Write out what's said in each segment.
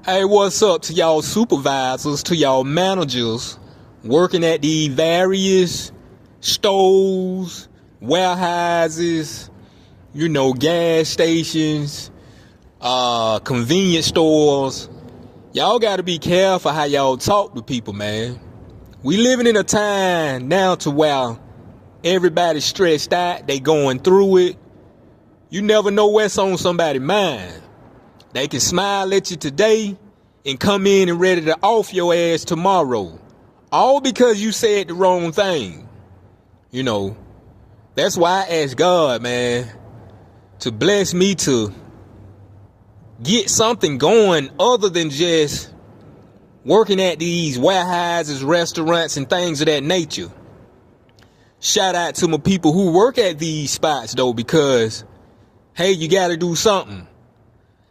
Hey, what's up to y'all supervisors, to y'all managers working at the various stores, warehouses, gas stations, convenience stores. Y'all gotta be careful how y'all talk to people, man. We living in a time now to where everybody's stressed out, they going through it. You never know what's on somebody's mind. They can smile at you today and come in and ready to off your ass tomorrow. All because you said the wrong thing. That's why I ask God, man, to bless me to get something going other than just working at these warehouses, restaurants, and things of that nature. Shout out to my people who work at these spots, though, because, hey, you got to do something.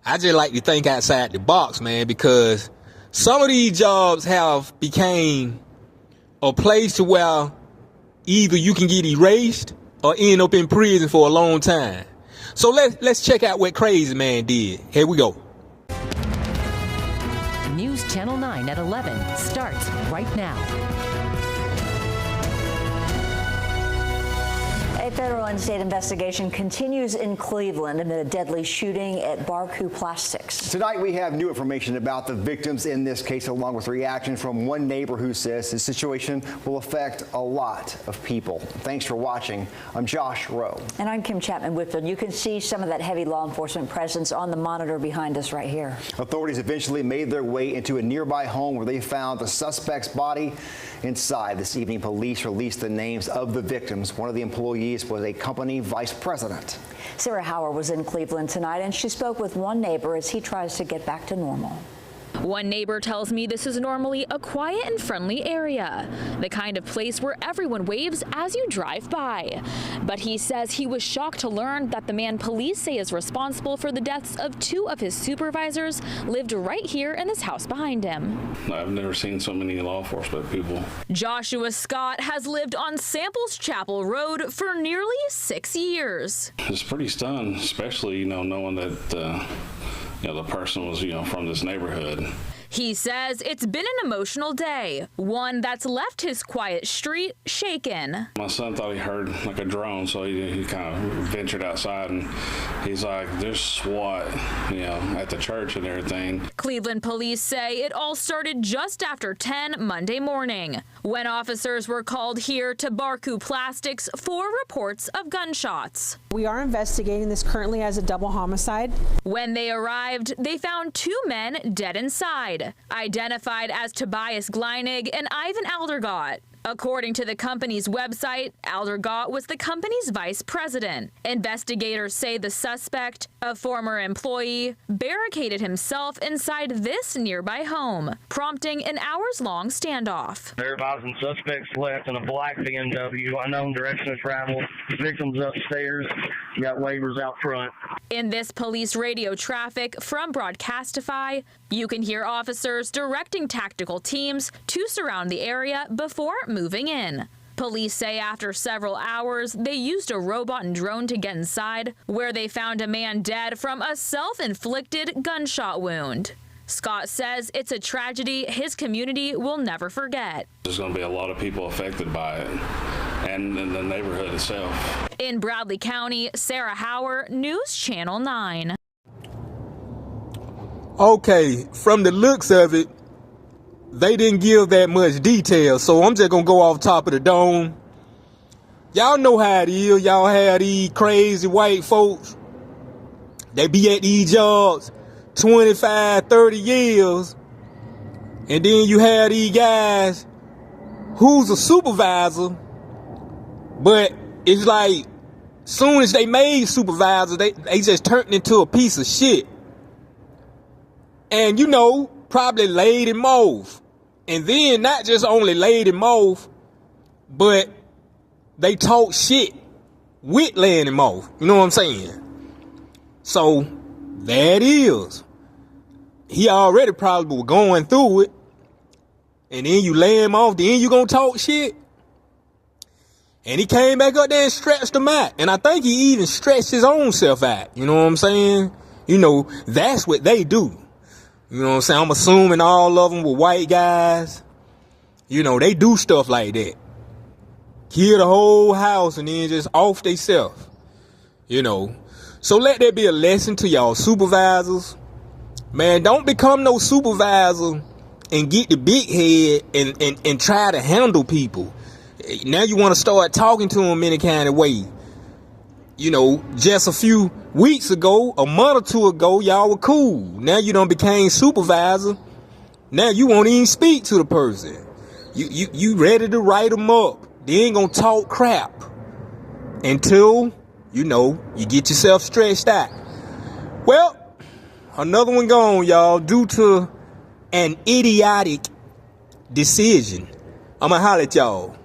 I just like to think outside the box, man, because some of these jobs have became a place to where either you can get erased or end up in prison for a long time. So let's check out what Crazy Man did. Here we go. News Channel 9 at 11 starts right now. A federal and state investigation continues in Cleveland amid a deadly shooting at Barku Plastics. Tonight we have new information about the victims in this case, along with reaction from one neighbor who says the situation will affect a lot of people. Thanks for watching. I'm Josh Rowe. And I'm Kim Chapman-Whitfield. You can see some of that heavy law enforcement presence on the monitor behind us right here. Authorities eventually made their way into a nearby home where they found the suspect's body inside. This evening, police released the names of the victims. One of the employees was a company vice president. Sarah Howard was in Cleveland tonight, and she spoke with one neighbor as he tries to get back to normal. One neighbor tells me this is normally a quiet and friendly area, the kind of place where everyone waves as you drive by. But he says he was shocked to learn that the man police say is responsible for the deaths of two of his supervisors lived right here in this house behind him. I've never seen so many law enforcement people. Joshua Scott has lived on Samples Chapel Road for nearly 6 years. It's pretty stunned, especially, knowing that the person was, from this neighborhood. He says it's been an emotional day, one that's left his quiet street shaken. My son thought he heard like a drone, so he kind of ventured outside, and he's like, there's SWAT, at the church and everything. Cleveland police say it all started just after 10 Monday morning, when officers were called here to Barku Plastics for reports of gunshots. We are investigating this currently as a double homicide. When they arrived, they found two men dead inside, identified as Tobias Gleinig and Ivan Aldergott. According to the company's website, Aldergott was the company's vice president. Investigators say the suspect, a former employee, barricaded himself inside this nearby home, prompting an hours-long standoff. They're advising suspects left in a black BMW, unknown direction of travel. Victims upstairs. You got waivers out front. In this police radio traffic from Broadcastify, you can hear officers directing tactical teams to surround the area before moving in. Police say after several hours, they used a robot and drone to get inside, where they found a man dead from a self-inflicted gunshot wound. Scott says it's a tragedy his community will never forget. There's going to be a lot of people affected by it, and in the neighborhood itself. In Bradley County, Sarah Howard, News Channel 9. Okay, from the looks of it, they didn't give that much detail, so I'm just gonna go off top of the dome. Y'all know how it is. Y'all have these crazy white folks. They be at these jobs 25, 30 years, and then you have these guys who's a supervisor, but it's like soon as they made supervisor, they just turned into a piece of shit. And probably laid him off. And then not just only laid him off, but they talk shit with laying him off. You know what I'm saying? So there it is. He already probably was going through it. And then you lay him off, then you gonna talk shit. And he came back up there and stretched him out. And I think he even stretched his own self out. You know what I'm saying? That's what they do. You know what I'm saying? I'm assuming all of them were white guys. You know, they do stuff like that. Kill the whole house and then just off they self. You know. So let that be a lesson to y'all supervisors. Man, don't become no supervisor and get the big head and try to handle people. Now you want to start talking to them any kind of way. You know, just a few weeks ago, a month or two ago, y'all were cool. Now you done became supervisor. Now you won't even speak to the person. You ready to write them up. They ain't gonna talk crap until, you know, you get yourself stretched out. Well, another one gone, y'all, due to an idiotic decision. I'ma holler at y'all.